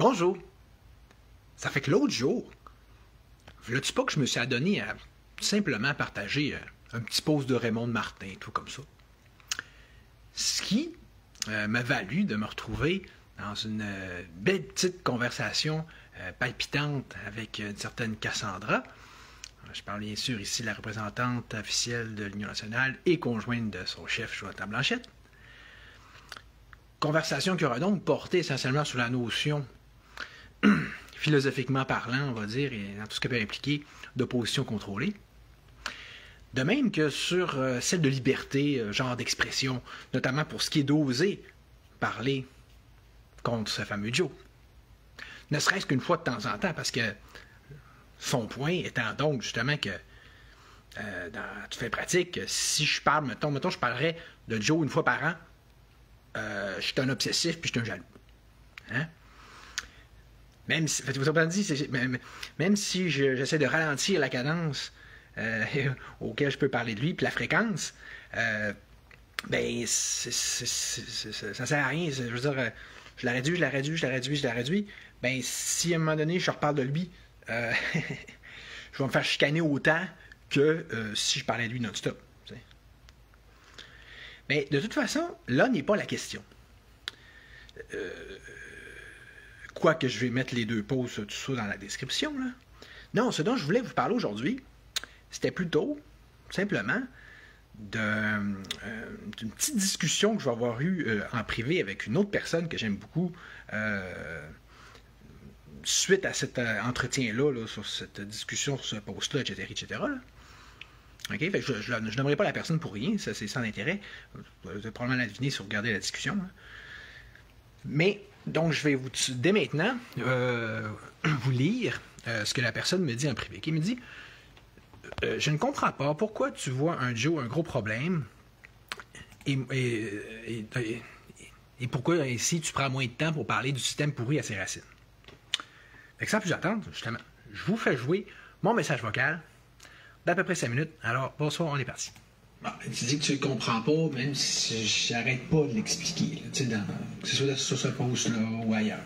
Bonjour! Ça fait que l'autre jour, veux-tu pas que je me suis adonné à simplement partager un petit post de Raymond Martin, tout comme ça. Ce qui m'a valu de me retrouver dans une belle petite conversation palpitante avec une certaine Cassandra. Je parle bien sûr ici de la représentante officielle de l'Union nationale et conjointe de son chef, Jonathan Blanchette. Conversation qui aura donc porté essentiellement sur la notion, philosophiquement parlant, on va dire, et dans tout ce que peut impliquer, d'opposition contrôlée. De même que sur celle de liberté, genre d'expression, notamment pour ce qui est d'oser parler contre ce fameux Joe. Ne serait-ce qu'une fois de temps en temps, parce que son point étant donc justement que dans toute fin pratique, si je parle, mettons, je parlerais de Joe une fois par an, je suis un obsessif puis je suis un jaloux. Hein? Même si, même si j'essaie de ralentir la cadence auquel je peux parler de lui, puis la fréquence, ben, ça sert à rien. Je veux dire, je la réduis. Ben, si à un moment donné, je reparle de lui, je vais me faire chicaner autant que si je parlais de lui non-stop. Mais de toute façon, là n'est pas la question. Quoique je vais mettre les deux pauses, tout ça dans la description. Là. Non, ce dont je voulais vous parler aujourd'hui, c'était plutôt, simplement, d'une petite discussion que je vais avoir eue en privé avec une autre personne que j'aime beaucoup suite à cet entretien-là, là, sur cette discussion, sur ce post-là, etc. Là. Okay? Fait que je n'aimerais pas la personne pour rien, ça c'est sans intérêt. Vous allez probablement la deviner si vous regardez la discussion. Là. Mais, donc, je vais dès maintenant vous lire ce que la personne me dit en privé. Qui me dit je ne comprends pas pourquoi tu vois un Joe un gros problème et pourquoi ici tu prends moins de temps pour parler du système pourri à ses racines. Fait que sans plus attendre, justement, je vous fais jouer mon message vocal d'à peu près 5 minutes. Alors, bonsoir, on est parti. Bon, tu dis que tu ne le comprends pas, même si j'arrête pas de l'expliquer, que ce soit sur ce post-là ou ailleurs.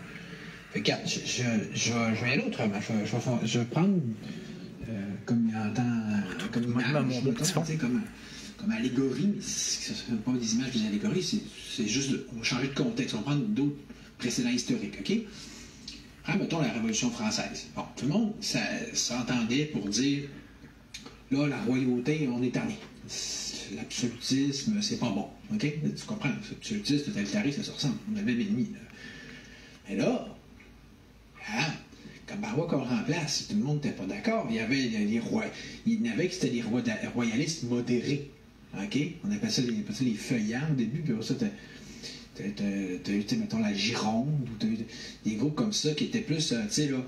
Fait que, je vais aller autrement. Je vais prendre comme il entend, comme image, comme allégorie, mais ce ne sont pas des images des allégories, c'est juste, on va changer de contexte, on va prendre d'autres précédents historiques, OK? Ah, mettons la Révolution française. Bon, tout le monde s'entendait pour dire, là, la royauté, on est tanné. L'absolutisme, c'est pas bon. OK? Tu comprends? L'absolutisme, le totalitarisme, ça se ressemble. On avait l'ennemi. Mais là, quand Barois qu'on remplace, tout le monde n'était pas d'accord. Il y avait les rois. Il y en avait qui étaient des royalistes modérés. OK? On appelait ça les feuillants au début. Puis ça, t'as eu, mettons, la Gironde, ou t'as eu des groupes comme ça qui étaient plus, tu sais, là.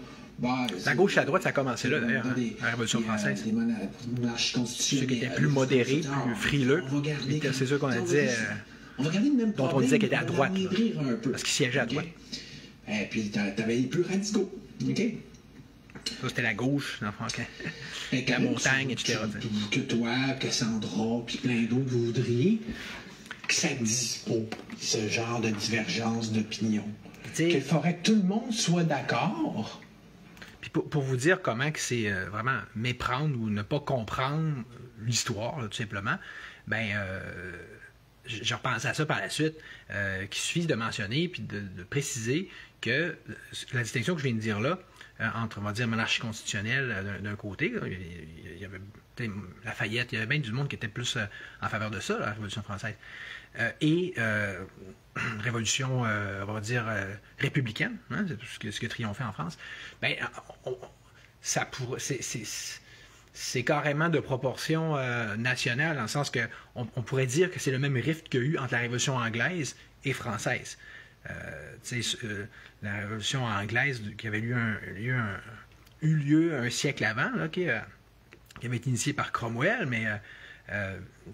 Bah, la gauche et la droite, ça a commencé là, d'ailleurs, la Révolution française. Des monarchies constitutionnelles. Ceux qui étaient plus modérés, plus frileux. C'est ceux qu'on disait. On va garder le même problème, dont on disait qu'ils étaient à droite. Là, parce qu'ils siégeaient à droite. Et puis, t'avais les plus radicaux. OK? Ça, c'était la gauche, dans le fond, la montagne, etc. Que toi, Cassandra, puis plein d'autres, vous voudriez que ça dise pas ce genre de divergence d'opinion. Qu'il faudrait que tout le monde soit d'accord. Puis pour vous dire comment que c'est vraiment méprendre ou ne pas comprendre l'histoire, là, tout simplement, ben je repense à ça par la suite, qu'il suffit de mentionner puis de préciser que la distinction que je viens de dire là, entre, on va dire, monarchie constitutionnelle d'un côté, là, il y avait Lafayette, il y avait bien du monde qui était plus en faveur de ça, la Révolution française, et révolution, on va dire, républicaine, hein, c'est ce que triomphait en France, ben, c'est carrément de proportion nationale, dans le sens que on pourrait dire que c'est le même rift qu'il y a eu entre la Révolution anglaise et française. La Révolution anglaise qui avait eu lieu un siècle avant, là, qui avait été initiée par Cromwell, mais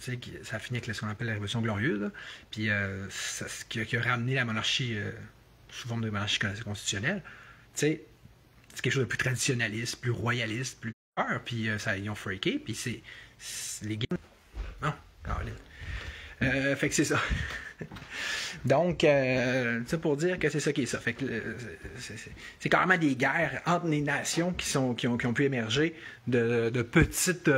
ça a fini avec ce qu'on appelle la Révolution glorieuse, là, puis qui a ramené la monarchie sous forme de monarchie constitutionnelle. C'est quelque chose de plus traditionnaliste, plus royaliste, plus peur, puis ils ont freaké, puis c'est les gains. Non, Caroline. Fait que c'est ça. Donc, ça pour dire que c'est ça qui est ça. Fait que c'est carrément des guerres entre les nations qui ont pu émerger de petites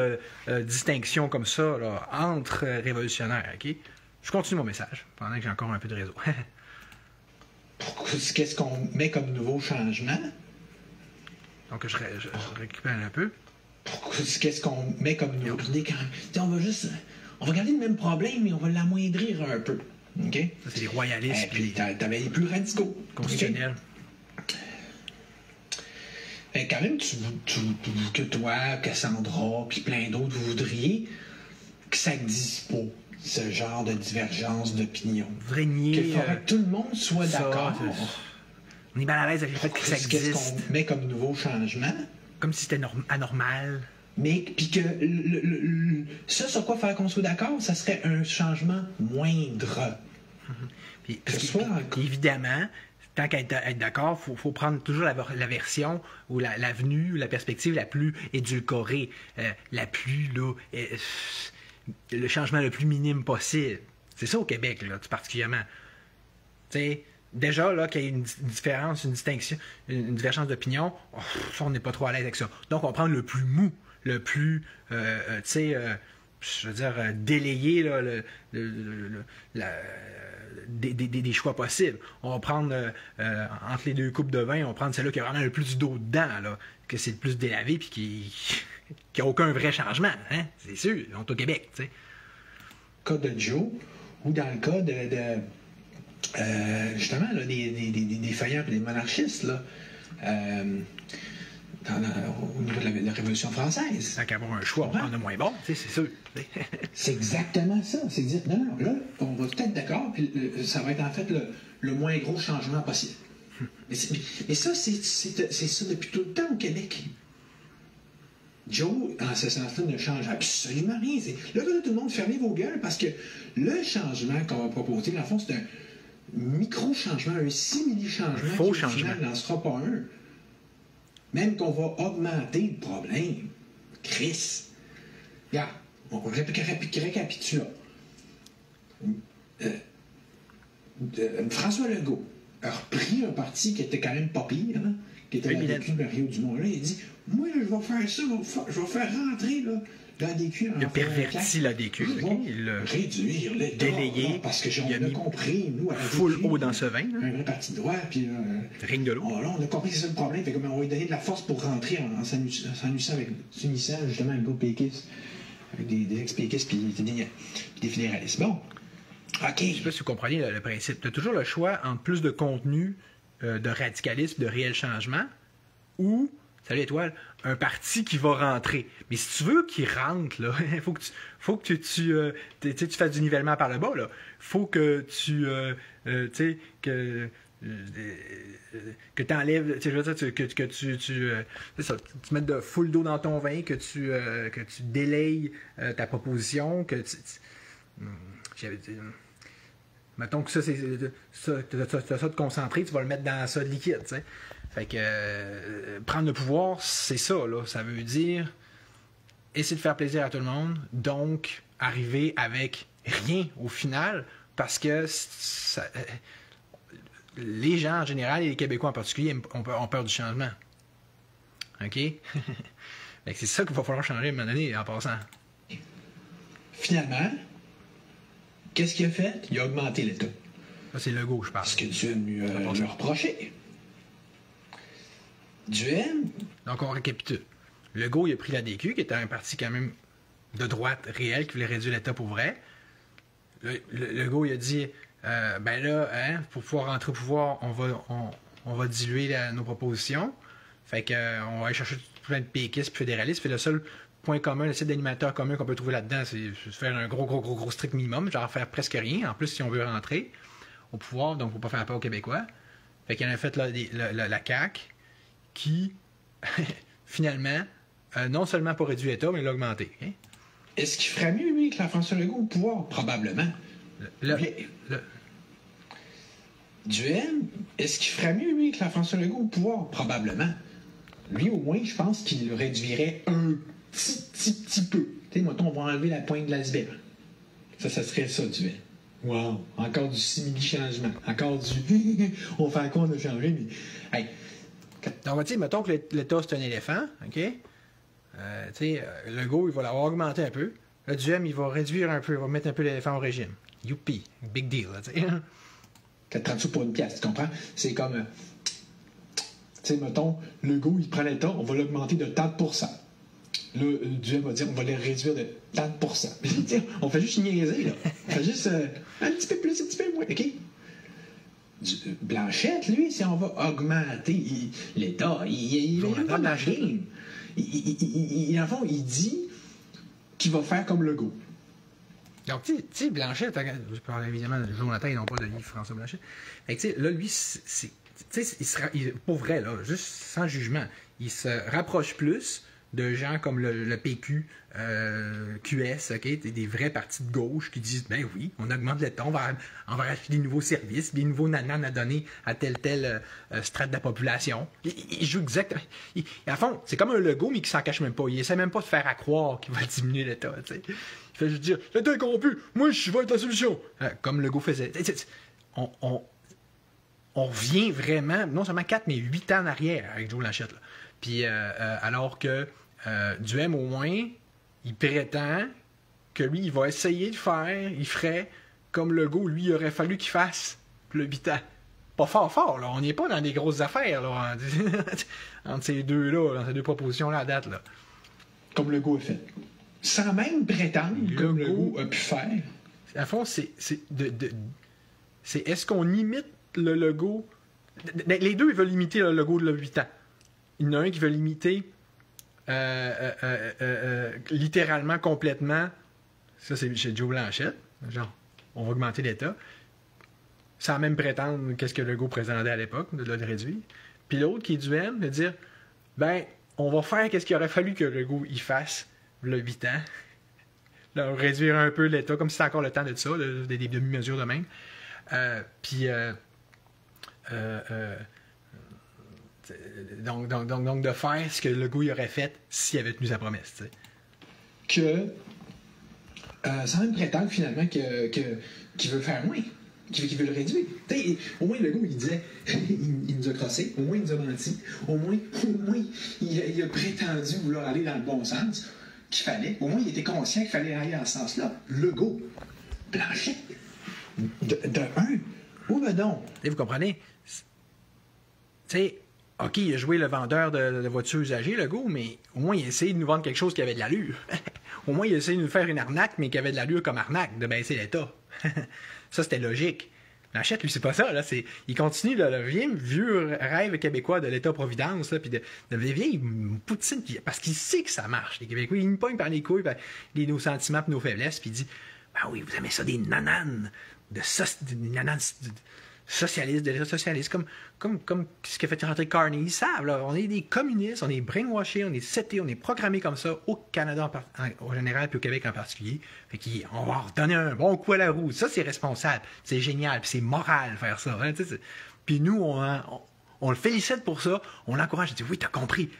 distinctions comme ça là, entre révolutionnaires. Okay? Je continue mon message pendant que j'ai encore un peu de réseau. Qu'est-ce qu'on met comme nouveau changement? Donc, je récupère un peu. Qu'est-ce qu'on met comme nouveau? On va garder le même problème, mais on va l'amoindrir un peu. Okay? Ça, c'est les royalistes. Et puis, t'avais les plus radicaux. Constitutionnels. Okay? Quand même, que toi, Cassandra, puis plein d'autres, vous voudriez que ça n'existe pas, ce genre de divergence d'opinion. Vous voudriez nier... Qu'il faudrait que tout le monde soit d'accord. On est mal à l'aise avec le fait que ça existe. Qu'est-ce qu'on met comme nouveau changement? Comme si c'était anormal. Mais puis que ça, sur quoi faire qu'on soit d'accord, ça serait un changement moindre. Puis, évidemment, tant qu'à être d'accord, il faut prendre toujours la version ou l'avenue ou la perspective la plus édulcorée, la plus le changement le plus minime possible. C'est ça au Québec, là, tout particulièrement. Tu sais, déjà, là, qu'il y ait une différence, une distinction, une divergence d'opinion, on n'est pas trop à l'aise avec ça. Donc, on prend le plus mou, le plus, je veux dire, délayé là, des choix possibles. On va prendre, entre les deux coupes de vin, on va prendre celle-là qui a vraiment le plus d'eau dedans, là, que c'est le plus délavé, puis qui n'a aucun vrai changement. Hein? C'est sûr, on est au Québec. T'sais. Cas de Joe, ou dans le cas justement, là, des faillants et des monarchistes, là, au niveau de la Révolution française. Tant qu'avoir un choix, on en a moins bon, c'est sûr. C'est exactement ça. C'est dire, non, là, on va peut-être d'accord, puis ça va être en fait le moins gros changement possible. Mais ça, c'est ça depuis tout le temps au Québec. Joe, en ce sens-là, ne change absolument rien. Là, tout le monde, fermez vos gueules, parce que le changement qu'on va proposer, dans le fond, c'est un micro-changement, un simili-changement faux qui, au final, n'en sera pas un. Même qu'on va augmenter le problème. Chris. Regarde, on récapitule. François Legault a repris un parti qui était quand même pas pire, là, qui était la DQ de Mario Dumont. Là, il a dit, moi, je vais faire ça, je vais faire rentrer là, la DQ. Il a perverti la DQ. Il l'a réduire l'État. Délayé. Parce que on a compris, nous, à la full DQ, eau dans ce vin. Un vrai parti de droit, puis ring de l'eau. On a compris que c'est ça le problème. Fait on va lui donner de la force pour rentrer en s'unissant justement avec d'autres péquistes, avec des ex-péquistes puis des fédéralistes. Bon. OK. Je sais pas si vous comprenez le principe. Tu as toujours le choix entre plus de contenu de radicalisme, de réel changement, ou, salut étoile, un parti qui va rentrer. Mais si tu veux qu'il rentre, là, il faut que tu fasses du nivellement par le bas. Il faut que tu enlèves, je veux dire, que tu mettes de full d'eau dans ton vin, que tu délayes ta proposition, que j'avais dit... Mettons que ça, tu as ça de concentré, tu vas le mettre dans ça de liquide, tu sais. Fait que prendre le pouvoir, c'est ça, là. Ça veut dire essayer de faire plaisir à tout le monde, donc arriver avec rien au final, parce que les gens en général, et les Québécois en particulier, ont peur du changement. OK? Fait que c'est ça qu'il va falloir changer à un moment donné, en passant. Finalement, qu'est-ce qu'il a fait? Il a augmenté le taux. Ça, c'est Legault, je parle. Ce que tu lui reproché. Duhem. Donc, on récapitule. Legault, il a pris la DQ, qui était un parti quand même de droite réel, qui voulait réduire l'État pour vrai. Legault, il a dit, ben là, hein, pour pouvoir rentrer au pouvoir, on va diluer nos propositions. Fait qu'on va aller chercher plein de péquistes et fédéralistes. Fait le seul point commun, le type d'animateur commun qu'on peut trouver là-dedans, c'est faire un gros strict minimum, genre faire presque rien. En plus, si on veut rentrer au pouvoir, donc il ne faut pas faire appel aux Québécois. Fait qu'il en a fait la CAQ qui, finalement, non seulement pas réduit l'État, mais l'a augmenté. Hein? Est-ce qu'il ferait mieux, lui, que la François Legault au pouvoir? Probablement. Duhem, est-ce qu'il ferait mieux, lui, que la François Legault au pouvoir? Probablement. Lui, au moins, je pense qu'il le réduirait un petit peu. Tu sais, mettons, on va enlever la pointe de l'iceberg. Ça serait ça, tu es. Wow! Encore du simili-changement. Encore du... on fait quoi, on a changé, mais... Hey. Donc, tu sais, mettons que l'État, c'est un éléphant, OK? Tu sais, le go, il va l'avoir augmenté un peu. Le Duhem, il va réduire un peu, il va mettre un peu l'éléphant au régime. Youpi! Big deal, là, tu sais. 30 sous pour une pièce, tu comprends? C'est comme... tu sais, mettons, le go, il prend l'État, on va l'augmenter de tant de pourcents. Là, Duhem va dire, on va les réduire de tant de pourcents. On fait juste niaiser, là. On fait juste un petit peu plus, un petit peu moins, OK? Blanchette, lui, si on va augmenter l'État, il est pas dans le game. En fond, il dit qu'il va faire comme Legault. Donc, tu sais, Blanchette, je parle évidemment de Jonathan et non pas de François Blanchette. Fait que, tu sais, là, lui, pour vrai, là, juste sans jugement, il se rapproche plus de gens comme le PQ, QS, OK, des vrais partis de gauche qui disent, ben oui, on augmente l'État, on va acheter des nouveaux services, des nouveaux nananes à donner à telle strate de la population. Il joue exactement... à fond, c'est comme un Legault, mais qui s'en cache même pas. Il essaie même pas de faire à croire qu'il va diminuer l'État, tu sais. Il fait juste dire, l'État est corrompu, moi, je vais être la solution. Comme Legault faisait. On revient vraiment, non seulement 4, mais 8 ans en arrière avec Joe Blanchette, là. Puis, alors que Duhem, au moins, il prétend que lui, il va essayer de faire, il ferait comme Legault, lui, il aurait fallu qu'il fasse le 8 ans. Pas fort, là. On n'est pas dans des grosses affaires, là, entre ces deux-là, dans ces deux propositions-là à date, là. Comme Legault a fait. Sans même prétendre, comme Legault a pu faire. À fond, c'est est-ce qu'on imite le Legault? Les deux, ils veulent imiter le Legault de 8 ans. Il y en a un qui veut l'imiter littéralement, complètement. Ça, c'est chez Joe Blanchette. Genre, on va augmenter l'État. Sans même prétendre qu'est-ce que Legault présentait à l'époque, de le réduire. Puis l'autre qui est Duhem, de dire, ben, on va faire qu'est-ce qu'il aurait fallu que Legault y fasse, le 8 ans. Là, réduire un peu l'État, comme si c'était encore le temps de ça, des demi-mesures de même. Donc, de faire ce que Legault y aurait fait s'il avait tenu sa promesse. T'sais. Sans même prétendre finalement qu'il veut faire moins, qu'il veut le réduire. T'sais, au moins Legault, il disait, il nous a crossé, au moins il nous a menti, au moins il a prétendu vouloir aller dans le bon sens qu'il fallait. Au moins il était conscient qu'il fallait aller dans ce sens-là. Legault, Blanchette, de un, où va donc? Et vous comprenez? Tu sais, OK, il a joué le vendeur de voitures usagées, Legault, mais au moins, il a essayé de nous vendre quelque chose qui avait de l'allure. Au moins, il a essayé de nous faire une arnaque, mais qui avait de l'allure comme arnaque, de baisser l'État. Ça, c'était logique. Blanchette, lui, c'est pas ça. Là. Il continue le vieux rêve québécois de l'État-providence, puis de vieilles poutines, parce qu'il sait que ça marche, les Québécois. Il nous pogne par les couilles, nos sentiments et nos faiblesses, puis il dit, ben oui, vous aimez ça, des nananes, des nananes... socialistes, de l'État socialiste, comme ce qu'a fait rentrer Carney. Ils savent, là, on est des communistes, on est brainwashés, on est setés, on est programmés comme ça au Canada en général, puis au Québec en particulier. Fait qu'on va leur donner un bon coup à la roue. Ça, c'est responsable, c'est génial, puis c'est moral faire ça. Hein, puis nous, on le félicite pour ça, on l'encourage, on dit oui, t'as compris.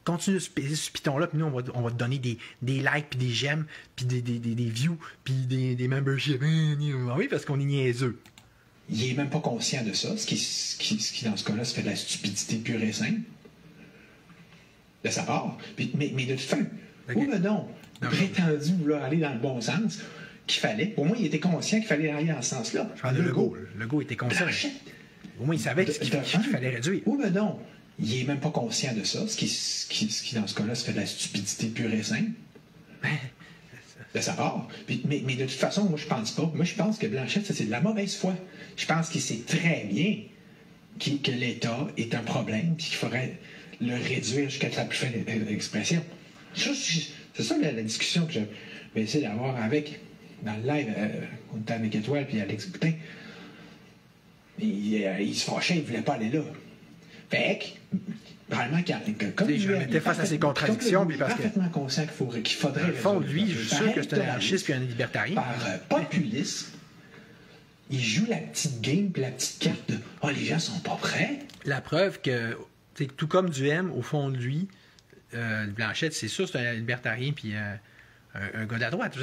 Continue ce piton-là, puis nous, on va te donner des likes, puis des j'aime, puis des views, puis des memberships. Oui, parce qu'on est niaiseux. Il n'est même pas conscient de ça, ce qui dans ce cas-là, se fait de la stupidité pure et simple. De sa part. Mais de toute façon, où va donc prétendu vouloir aller dans le bon sens qu'il fallait? Au moins, il était conscient qu'il fallait aller dans ce sens-là. Je parle de Legault. Legault était conscient. Au moins, il savait qu'il fallait réduire. Où va donc? Il n'est même pas conscient de ça, ce qui dans ce cas-là, se fait de la stupidité pure et simple. De sa part. Mais de toute façon, moi, je pense pas. Moi, je pense que Blanchette, ça, c'est de la mauvaise foi. Je pense qu'il sait très bien que l'État est un problème et qu'il faudrait le réduire jusqu'à sa plus faible expression. C'est ça la discussion que je vais essayer d'avoir dans le live, on était avec Étoile puis Alex Boutin. Il se fâchait, il ne voulait pas aller là. Fait que, probablement comme je me mettais face à ces contradictions. Il est parfaitement conscient qu'il faudrait... Au fond de lui, je suis sûr que c'est un anarchiste puis un libertarien. Par populisme, il joue la petite game puis la petite carte de « Ah, les gens sont pas prêts. » La preuve que, tout comme Duhem, au fond de lui, Blanchette, c'est sûr, c'est un libertarien puis un gars de la droite.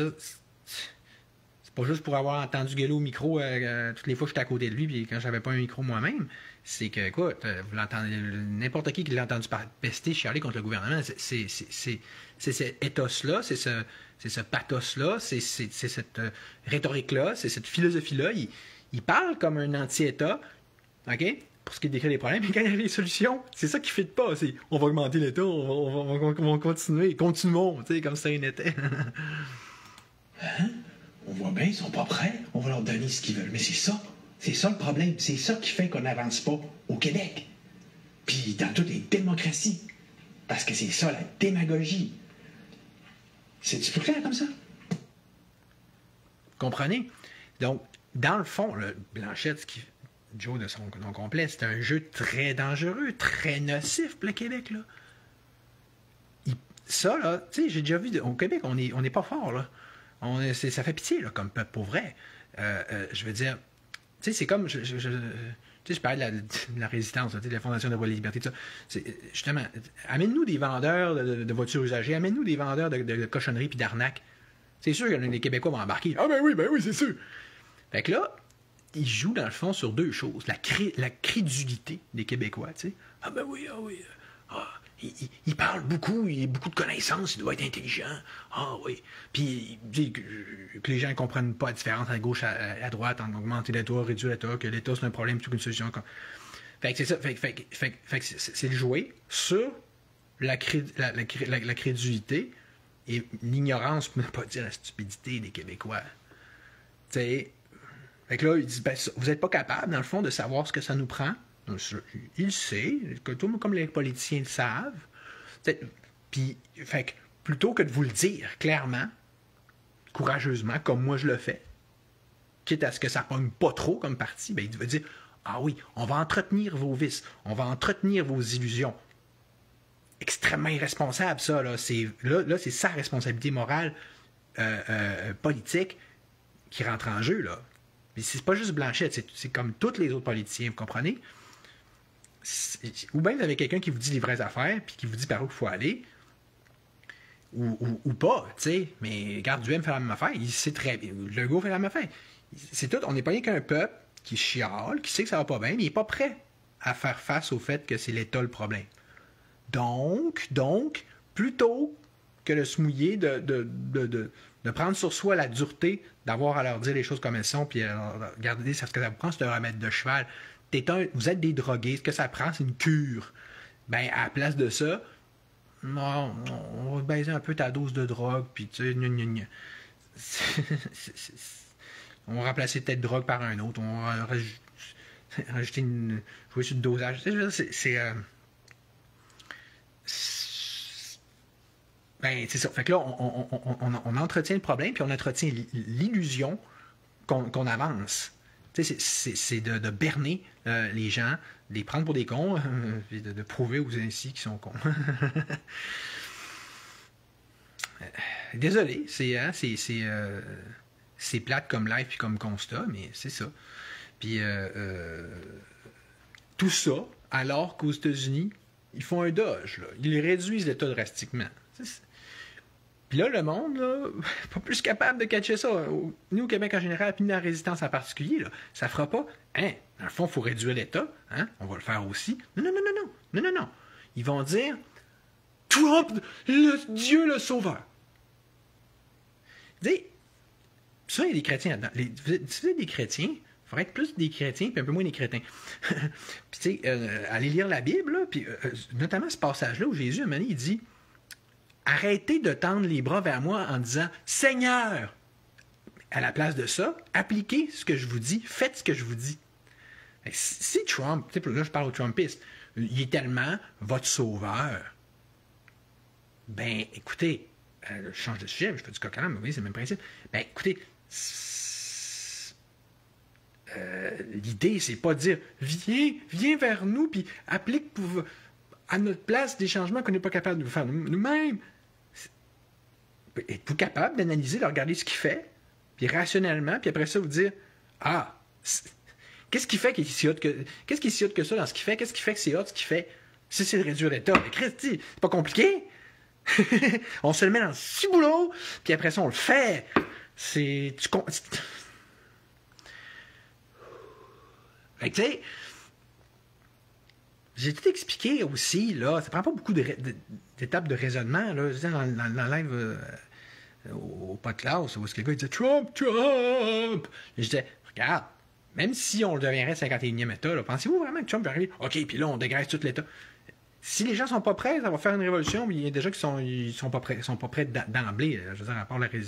C'est pas juste pour avoir entendu gueuler au micro toutes les fois que j'étais à côté de lui, puis quand j'avais pas un micro moi-même. C'est que, écoute, vous l'entendez, n'importe qui l'a entendu pester, chialer contre le gouvernement, c'est cet ethos-là, c'est ce pathos-là, c'est cette rhétorique-là, c'est cette philosophie-là. Il parle comme un anti-État, OK? Pour ce qui est d'écrire les problèmes, mais quand il y a les solutions, c'est ça qui ne fit pas. C'est on va augmenter l'État, on va continuer, continuons, tu sais, comme ça il était. Hein? On voit bien, ils sont pas prêts, on va leur donner ce qu'ils veulent. Mais c'est ça le problème. C'est ça qui fait qu'on n'avance pas au Québec. Puis dans toutes les démocraties. Parce que c'est ça, la démagogie. C'est-tu plus clair comme ça? Comprenez? Donc, dans le fond, Blanchette, Joe de son nom complet, c'est un jeu très dangereux, très nocif pour le Québec, là. Ça, là, tu sais, j'ai déjà vu, au Québec, on n'est pas fort, là. Ça fait pitié, là, comme peuple, pour vrai. Je veux dire, tu sais, c'est comme, tu sais, je parlais de la résistance, de la Fondation de la liberté, tout ça. Justement, amène-nous des vendeurs de voitures usagées, amène-nous des vendeurs de cochonneries puis d'arnaques. C'est sûr que les Québécois vont embarquer. Ah ben oui, c'est sûr. Fait que là, ils jouent dans le fond sur deux choses. La crédulité des Québécois, tu sais. Ah ben oui. Il parle beaucoup, il a beaucoup de connaissances, il doit être intelligent. Ah oui. Puis il dit que les gens ne comprennent pas la différence à gauche, à droite, en augmenter l'État, réduire l'État, que l'État c'est un problème plutôt qu'une solution. Fait que c'est ça. Fait que c'est le jouer sur la crédulité et l'ignorance, pour ne pas dire la stupidité des Québécois. Tu sais. Fait que là, il dit, vous n'êtes pas capable, dans le fond, de savoir ce que ça nous prend. Il le sait, comme les politiciens le savent. Puis, fait que, plutôt que de vous le dire clairement, courageusement, comme moi je le fais, quitte à ce que ça pogne pas trop comme parti, ben, il va dire, ah oui, on va entretenir vos vices, on va entretenir vos illusions. Extrêmement irresponsable, ça. Là, c'est sa responsabilité morale, politique, qui rentre en jeu, là. Mais c'est pas juste Blanchette, c'est comme tous les autres politiciens, vous comprenez? Ou bien vous avez quelqu'un qui vous dit les vraies affaires, puis qui vous dit par où il faut aller, ou pas, tu sais. Mais regarde, Duhem fait la même affaire, il sait très bien. Legault fait la même affaire. C'est tout, on n'est pas rien qu'un peuple qui chiale, qui sait que ça va pas bien, mais il n'est pas prêt à faire face au fait que c'est l'État le problème. Donc, plutôt que de se mouiller, de prendre sur soi la dureté d'avoir à leur dire les choses comme elles sont, puis regardez, ce que ça vous prend, c'est un remède de cheval. Vous êtes des drogués, ce que ça prend, c'est une cure. Ben, à la place de ça, non, on va baisser un peu ta dose de drogue, puis tu sais, on va remplacer peut-être drogue par un autre, on va rajouter jouer sur le dosage. Ben, c'est ça. Fait que là, on entretient le problème, puis on entretient l'illusion qu'on avance. Tu sais, c'est de berner les gens, de les prendre pour des cons, puis de prouver aux ainsi qu'ils sont cons. Désolé, c'est plate comme live puis comme constat, mais c'est ça. Puis tout ça, alors qu'aux États-Unis, ils font un dodge, là. Ils réduisent l'État drastiquement. Puis là, le monde, là, pas plus capable de catcher ça. Nous, au Québec en général, puis dans la résistance en particulier, là, ça fera pas. Hein, dans le fond, il faut réduire l'État. Hein, on va le faire aussi. Non. Ils vont dire Trump, Dieu le sauveur. Dis, ça, il y a des chrétiens là-dedans. Si vous êtes des chrétiens, il faudrait être plus des chrétiens puis un peu moins des crétins. Puis, tu sais, allez lire la Bible, là, puis notamment ce passage-là où Jésus, à un moment donné, il dit arrêtez de tendre les bras vers moi en disant Seigneur. À la place de ça, appliquez ce que je vous dis, faites ce que je vous dis. Si Trump, là je parle aux Trumpistes, il est tellement votre sauveur, ben écoutez, je change de sujet, je fais du coq à l'âne, mais oui, c'est le même principe. Ben écoutez, l'idée, c'est pas de dire viens vers nous, puis applique à notre place des changements qu'on n'est pas capable de faire nous-mêmes. Êtes-vous capable d'analyser, de regarder ce qu'il fait, puis rationnellement, puis après ça, vous dire qu'est-ce qui fait qu'il est si hot que ça dans ce qu'il fait? Qu'est-ce qui fait que c'est hot ce qu'il fait? Si c'est de réduire l'État, mais Christy, c'est pas compliqué. On se le met dans le ciboulot, puis après ça, on le fait. c'est... Fait que, tu sais, j'ai tout expliqué aussi, là, ça prend pas beaucoup d'étapes de raisonnement, là. Je disais dans le live au podcast, où quelqu'un disait « Trump, Trump! » Et je disais « Regarde, même si on deviendrait 51e État, là, pensez-vous vraiment que Trump va arriver? OK, puis là, on dégraisse tout l'État. Si les gens sont pas prêts, ça va faire une révolution, mais il y a des gens qui sont pas prêts d'emblée. Je veux dire, à part la couple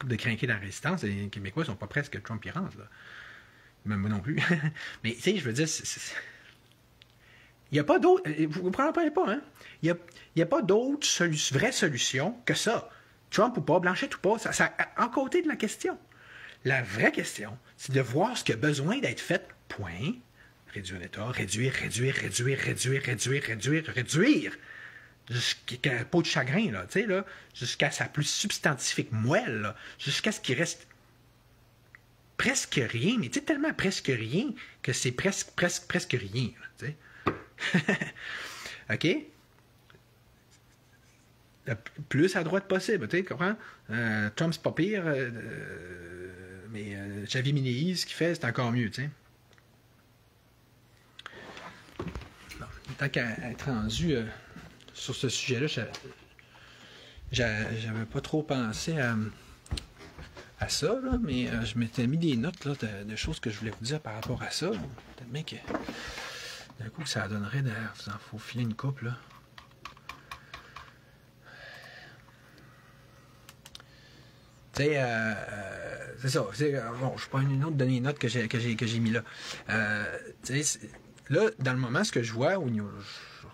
de crinqués dans la résistance, les Québécois sont pas prêts à ce que Trump y rentre, là. Même moi non plus. Mais, tu sais, je veux dire, il n'y a pas d'autre. Vous ne comprenez pas, hein? Il n'y a pas d'autre vraie solution que ça. Trump ou pas, Blanchette ou pas, ça en côté de la question. La vraie question, c'est de voir ce qui a besoin d'être fait, point. Réduire l'État, réduire. Jusqu'à peau de chagrin, là, tu sais, là, jusqu'à sa plus substantifique moelle, là, jusqu'à ce qu'il reste presque rien, mais tu sais, tellement presque rien que c'est presque rien, tu sais. OK? Le plus à droite possible, tu sais, comprends? Trump, c'est pas pire, mais Xavier Milei, ce qu'il fait, c'est encore mieux, tu sais. Bon, tant qu'à être rendu sur ce sujet-là, j'avais pas trop pensé à ça, là, mais je m'étais mis des notes là, de choses que je voulais vous dire par rapport à ça. Tellement que d'un coup, ça donnerait de vous en faut filer une coupe, là. Tu sais, c'est ça. Bon, je prends une autre donner une note que j'ai mis là. Tu sais, là, dans le moment, ce que je vois,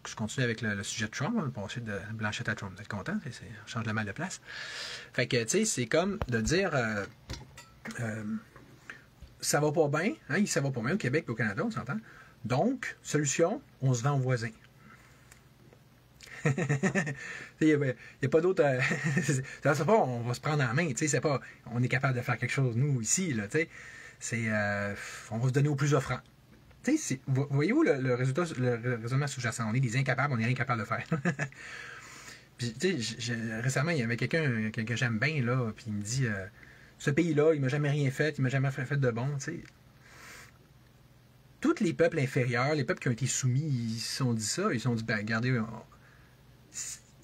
je continue avec le sujet de Trump, on va passer de Blanchette à Trump. Vous êtes content? On change le mal de place. Fait que, tu sais, c'est comme de dire ça va pas bien, hein, ça va pas bien au Québec et au Canada, on s'entend. Donc, solution, on se vend aux voisins. Il n'y a pas d'autre. Ça c'est pas on va se prendre en main, c'est pas on est capable de faire quelque chose, nous, ici, là, c'est on va se donner au plus offrant. Voyez-vous le raisonnement sous-jacent? On est des incapables, on n'est rien capable de faire. Puis, récemment, il y avait quelqu'un que j'aime bien, là, puis il me dit ce pays-là, il m'a jamais rien fait, il m'a jamais fait de bon, tu sais. Tous les peuples inférieurs, les peuples qui ont été soumis, ils se sont dit ça. Ils se sont dit, ben, regardez,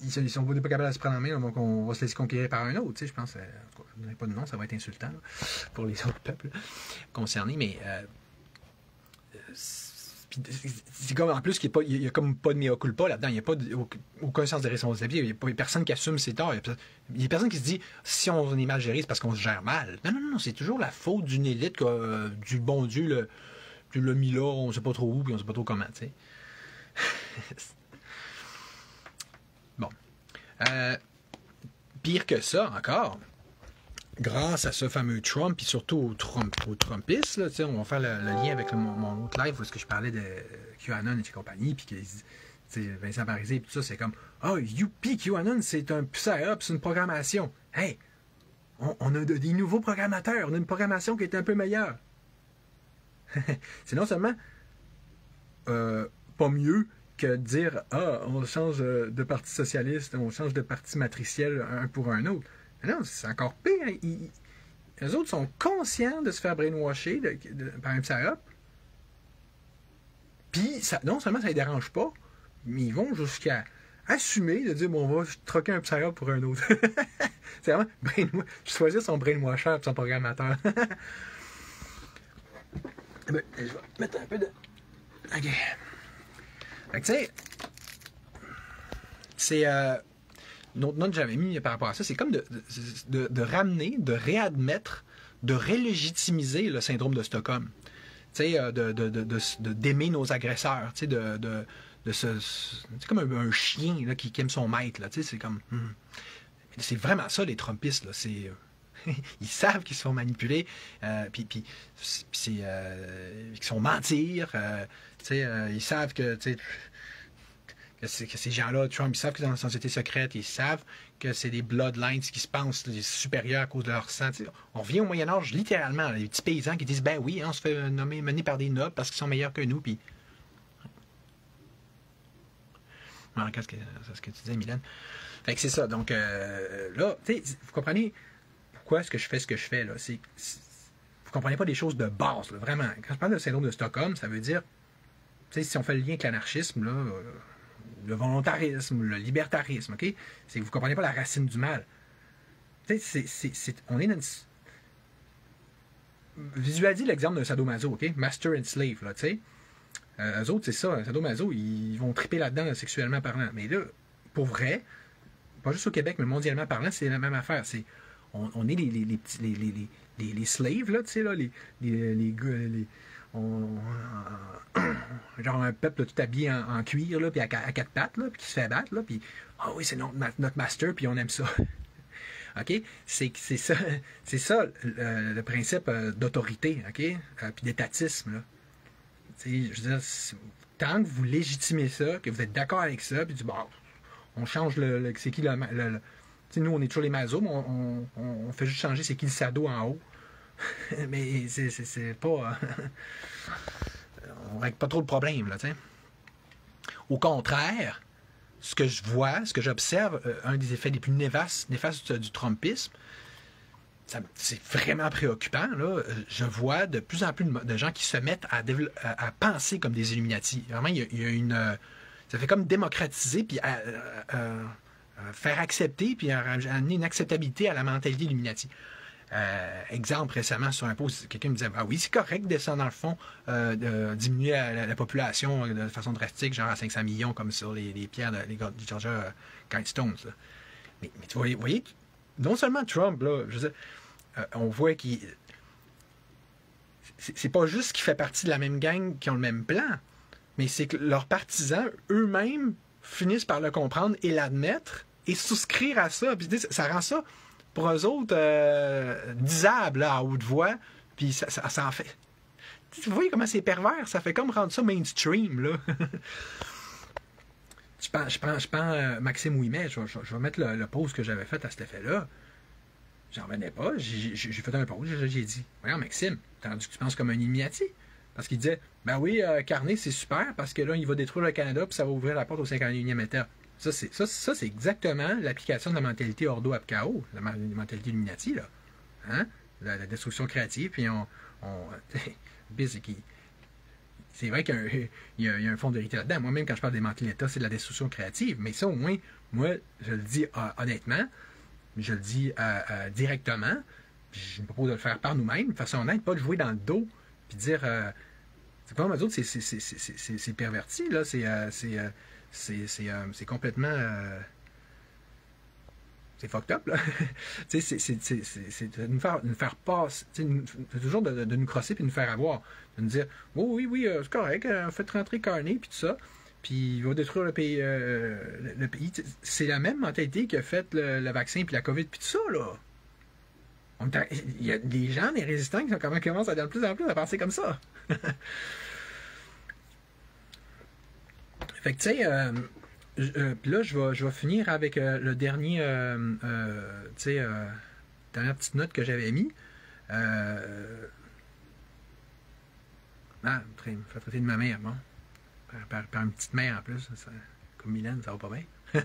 ils sont pas capables de se prendre en main, donc on va se laisser conquérir par un autre. Tu sais, je pense, en tout cas, je ne donnerai pas de nom, ça va être insultant là, pour les autres peuples concernés, mais c'est comme, en plus, il n'y a comme pas de mea culpa là-dedans, il n'y a pas aucun sens de responsabilité, il n'y a personne qui assume ses torts, il y a personne qui se dit, si on est mal géré, c'est parce qu'on se gère mal. Non, c'est toujours la faute d'une élite, du bon Dieu, tu l'as mis là, on ne sait pas trop où, puis on ne sait pas trop comment, tu sais. Bon. Pire que ça, encore, grâce à ce fameux Trump, puis surtout aux Trumpistes, là, on va faire le lien avec mon autre live où est-ce que je parlais de QAnon et compagnie, puis que Vincent Parisé, puis tout ça, c'est comme « Ah, youpi, QAnon, c'est un psy-up, c'est une programmation. Hey, on a des nouveaux programmateurs, on a une programmation qui est un peu meilleure. » C'est non seulement pas mieux que de dire « Ah, on change de parti socialiste, on change de parti matriciel un pour un autre. » Non, c'est encore pire. Les autres sont conscients de se faire brainwasher par un psy-up. Puis, non seulement ça ne les dérange pas, mais ils vont jusqu'à assumer de dire « Bon, on va troquer un psy-up pour un autre. » C'est vraiment choisir son brainwasher et son programmateur. Ben, je vais mettre un peu de... OK. Fait que, tu sais, c'est... une autre note que j'avais mis par rapport à ça, c'est comme de ramener, de réadmettre, de relégitimiser le syndrome de Stockholm. Tu sais, d'aimer nos agresseurs. Tu sais, c'est comme un chien là, qui aime son maître. Là, tu sais, c'est comme... C'est vraiment ça, les Trumpistes. Là, c'est... ils savent qu'ils se font manipuler, puis qu'ils se font mentir. Ils savent que ces gens-là, Trump, ils savent que dans la société secrète, ils savent que c'est des bloodlines qui se pensent supérieurs à cause de leur sang. T'sais, on revient au Moyen-Âge, littéralement, les petits paysans qui disent ben oui, on se fait mener par des nobles parce qu'ils sont meilleurs que nous. Puis... C'est ce que tu disais, Mylène. Fait que c'est ça. Donc là, vous comprenez pourquoi est-ce que je fais ce que je fais, là. Vous comprenez pas des choses de base, là, vraiment. Quand je parle de syndrome de Stockholm, ça veut dire, tu sais, si on fait le lien avec l'anarchisme, là, le volontarisme, le libertarisme, OK? C'est que vous comprenez pas la racine du mal. Tu sais, on est dans une... Visualisez l'exemple d'un sadomaso, OK? Master and slave, là, tu sais. Eux autres, c'est ça, un sadomaso, ils vont triper là-dedans sexuellement parlant. Mais là, pour vrai, pas juste au Québec, mais mondialement parlant, c'est la même affaire. On est les slaves, là, tu sais, là, genre un peuple là, tout habillé en cuir, là, puis à quatre pattes, là, puis qui se fait battre, là, puis ah oui, c'est notre master, puis on aime ça. OK? C'est ça le principe d'autorité, OK? Puis d'étatisme, là. Je veux dire, tant que vous légitimez ça, que vous êtes d'accord avec ça, puis bon, on change c'est qui nous, on est toujours les masos, mais on fait juste changer c'est qui le sado en haut. Mais c'est pas... on règle pas trop le problème, là, tu sais. Au contraire, ce que je vois, ce que j'observe, un des effets les plus néfastes du Trumpisme, c'est vraiment préoccupant, là. Je vois de plus en plus de gens qui se mettent à penser comme des Illuminati. Vraiment, il y a une... ça fait comme démocratiser, puis faire accepter, puis amener une acceptabilité à la mentalité Illuminati. Exemple, récemment, sur un post, quelqu'un me disait « Ah oui, c'est correct de descendre dans le fond, diminuer la population de façon drastique, genre à 500 millions, comme sur les pierres du Georgia Guidestones. » Mais vous voyez, non seulement Trump, là, je veux dire, on voit qu'il... C'est pas juste qu'il fait partie de la même gang qui ont le même plan, mais c'est que leurs partisans, eux-mêmes, finissent par le comprendre et l'admettre et souscrire à ça. Puis ça rend ça, pour eux autres, disable là, à haute voix. Puis ça en fait... Vous voyez comment c'est pervers? Ça fait comme rendre ça mainstream, là. Je prends Maxime Ouimet, je vais mettre le post que j'avais fait à cet effet-là. J'en revenais pas. J'ai fait un post, j'ai dit « Voyons, Maxime, t'as rendu que tu penses comme un Illuminati? » Parce qu'il disait « Ben oui, Carney, c'est super, parce que là, il va détruire le Canada, puis ça va ouvrir la porte au 51e État. » Ça, c'est exactement l'application de la mentalité Ordo-Apcao, la mentalité Illuminati, là. Hein? La destruction créative, puis c'est vrai qu'il y a un fond de vérité là-dedans. Moi-même, quand je parle des mentalités d'État, c'est de la destruction créative. Mais ça, au moins, moi, je le dis honnêtement, je le dis directement, je me propose de le faire par nous-mêmes, de façon honnête, pas de jouer dans le dos, puis dire... c'est pas mal d'autres, c'est perverti, là, c'est complètement... c'est fucked up, là. C'est de nous faire passer, toujours de nous crosser puis de nous faire avoir. De nous dire, oh, oui, c'est correct, faites rentrer Carney puis tout ça, puis il va détruire le pays. Le pays. C'est la même mentalité qui a fait le vaccin puis la COVID puis tout ça, là. Il y a des gens, des résistants qui commencent de plus en plus à penser comme ça. Fait que, tu sais... puis là, je vais finir avec le dernier, dernière petite note que j'avais mis. Je me fais traiter de ma mère, bon. Par une petite mère en plus. Ça, comme Mylène, ça va pas bien. Je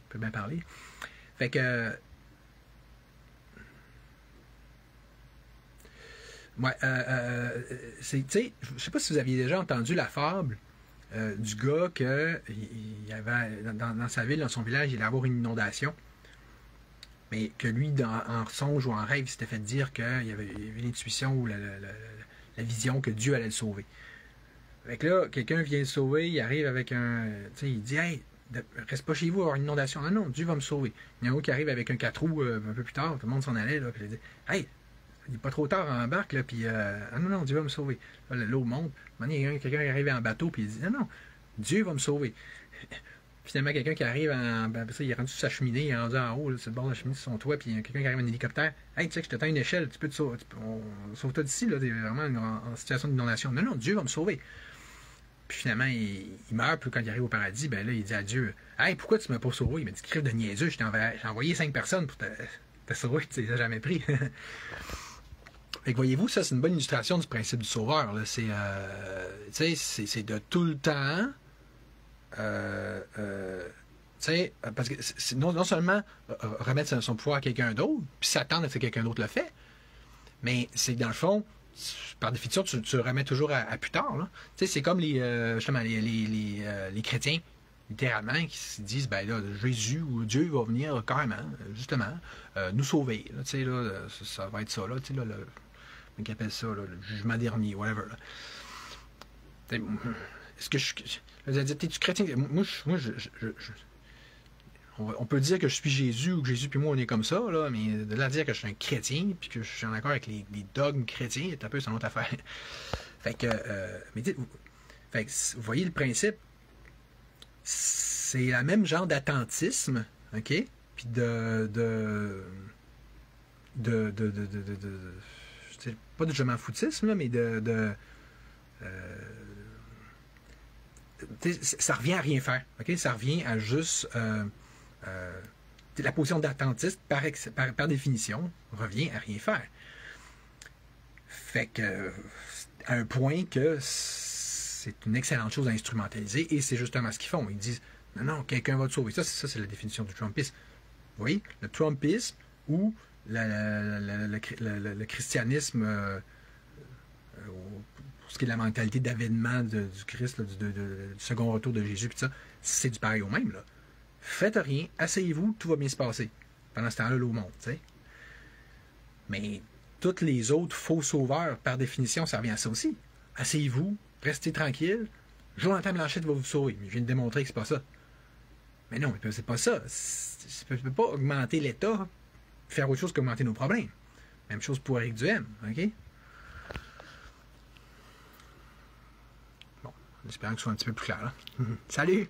peux bien parler. Fait que... ouais, tu sais, je sais pas si vous aviez déjà entendu la fable du gars que il avait dans sa ville, dans son village, il allait avoir une inondation. Mais que lui, en songe ou en rêve, il s'était fait dire qu'il y avait une intuition ou la vision que Dieu allait le sauver. Fait que là, quelqu'un vient le sauver, il arrive avec un... Tu sais, il dit « Hey, reste pas chez vous, il va y avoir une inondation. » Non, Dieu va me sauver. Il y en a un qui arrive avec un 4 roues un peu plus tard, tout le monde s'en allait, là, puis il dit « Hey, il n'est pas trop tard, on embarque, là, puis non, Dieu va me sauver. » Là, l'eau monte. Il y a quelqu'un qui arrive en bateau, puis il dit « Non, Dieu va me sauver. » Finalement, quelqu'un qui arrive il est rendu sur sa cheminée, il est rendu en haut, là, sur le bord de la cheminée, sur son toit, puis il y a quelqu'un qui arrive en hélicoptère. « Hey, tu sais que je te tends une échelle, tu peux te sauver. Sauve-toi d'ici, là, t'es vraiment en situation d'inondation. » Non, Dieu va me sauver. Puis finalement, il meurt, puis quand il arrive au paradis, ben là, il dit à Dieu « Hey, pourquoi tu ne m'as pas sauvé? » Il m'a dit « Crève de niaiseux, j'ai envoyé 5 personnes pour te sauver, tu les as jamais pris. » Fait que voyez-vous, ça, c'est une bonne illustration du principe du sauveur. Là. C'est de tout le temps sais, parce que c'est non seulement remettre son pouvoir à quelqu'un d'autre, puis s'attendre à ce que quelqu'un d'autre le fait, mais c'est que dans le fond, par définition, tu remets toujours à plus tard. Tu sais, c'est comme justement les chrétiens, littéralement, qui se disent, ben là, Jésus ou Dieu va venir carrément, justement, nous sauver. Là, tu sais, là, ça va être ça, là, tu sais, là, comment ils appellent ça, là, le jugement dernier, whatever. Est-ce que t'es-tu chrétien? On peut dire que je suis Jésus ou que Jésus puis moi on est comme ça, là, mais de là à dire que je suis un chrétien puis que je suis en accord avec les dogmes chrétiens, c'est un peu son autre affaire. Fait que, vous voyez le principe, c'est la même genre d'attentisme, ok, puis pas de je m'en foutisme, là, mais ça revient à rien faire, ok, ça revient à juste la position d'attentiste, par définition, revient à rien faire. Fait que, à un point que c'est une excellente chose à instrumentaliser, et c'est justement ce qu'ils font. Ils disent, non, quelqu'un va te sauver. Ça, c'est la définition du Trumpisme. Vous voyez, le Trumpisme ou le christianisme, pour ce qui est de la mentalité d'avènement du Christ, là, du second retour de Jésus, puis ça, c'est du pareil au même, là. Faites rien, asseyez-vous, tout va bien se passer. Pendant ce temps-là, l'eau monte, tu sais. Mais tous les autres faux sauveurs, par définition, ça revient à ça aussi. Asseyez-vous, restez tranquille, Jonathan Blanchette va vous sauver. Mais je viens de démontrer que c'est pas ça. Mais non, c'est pas ça. Je ne peux pas augmenter l'État, faire autre chose qu'augmenter nos problèmes. Même chose pour Éric Duhem, OK? Bon, j'espère que ce soit un petit peu plus clair, là. Salut!